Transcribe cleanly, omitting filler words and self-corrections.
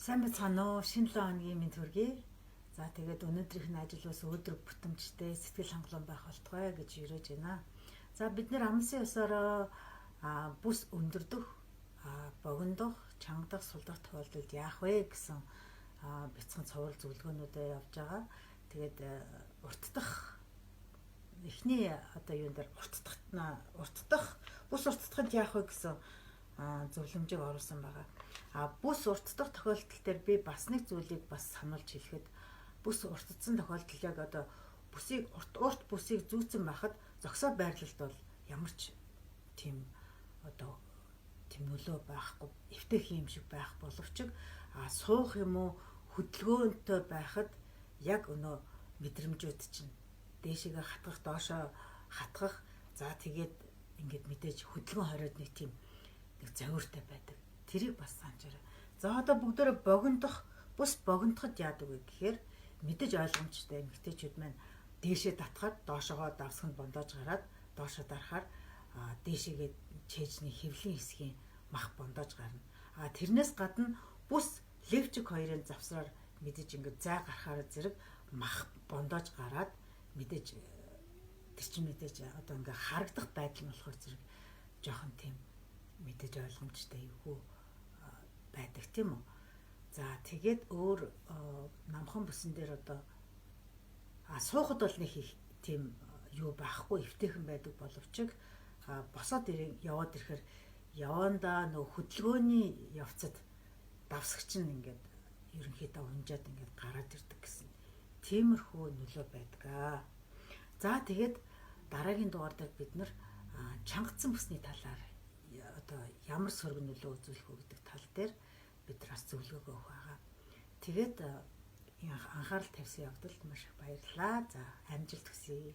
Сайн бацгаана уу? Шинэ 7 хоногийн минь төргий. За тэгээд өнөөдрийнх нь ажил бас өдөр бүтэмжтэй сэтгэл хангалуун байх болтугай гэж юрэж байна. За бид нэр амлсан ёсороо бүс өндөрдөх, богиндох, чангадах, сулдах тохиолдолд яах вэ гэсэн бяцхан цовруул зөвлөгөөнүүдээ явж байгаа. Тэгээд уртдах эхний юун дээр уртдах бүс уртдахад яах вэ гэсэн зөвлөмжийг оруулсан байгаа. Бүс уртдах тохиолдол дээр би бас нэг зүйлийг бас сануулж хэлэхэд бүс уртдсан тохиолдол яг бүсийг урт бүсийг зүүцэн байхад зогсоо байрлалд бол ямар ч тийм нөлөө байхгүй, эвтэх юм шиг байх боловч суух юм уу хөдөлгөөнтэй байхад яг мэдрэмжүүд чинь дээшээгээ хатгах, доошоо хатгах, за тэгээд ингээд мэдээж хөдөлгөөн хориод нэг тийм нэг завиртай байдаг. Тэрийг бас санджаарай. За бүгдээрээ бүс богиндоход яадаг вэ гэхээр мэдээж ойлгомжтой эмэгтэйчүүд маань дээшээ татхад доошоогоо давсганд бондоож гараад доошоо дарахаар дээшээгээ чэйжний хэвлийн хэсгийн мах бондоож гарна. Тэрнээс гадна бүс левчик хоёрын завсраар мэдээж ингээд зай гарахаар зэрэг мах бондоож гараад мэдээж тэр чинь мэдээж ингээд харагдах байдал нь болохоор зэрэг жоохон тийм мэдээж ойлгомжтой юу байдаг тийм үү. За тэгээд өөр намхан бүсэн дээр суухад бол нэг их тийм юу байхгүй, эвтэйхэн байдаг боловч босоод яваад ирэхээр явандаа хөдөлгөөний явцад давсагч нь ингээд ерөнхийдөө унжаад ингээд гараад ирдэг гэсэн тиймэрхүү нөлөө байдаг. За тэгээд дараагийн дугаар дээр бид нар чангадсан бүсний талаар ямар сөрөг нөлөө үзүүлэх вэ гэдэг тал дээр бид бас зөвлөгөө өгөх байгаа. Тэгээд анхаарал тавьсан явдалд маш их баярлалаа. За амжилт хүсье.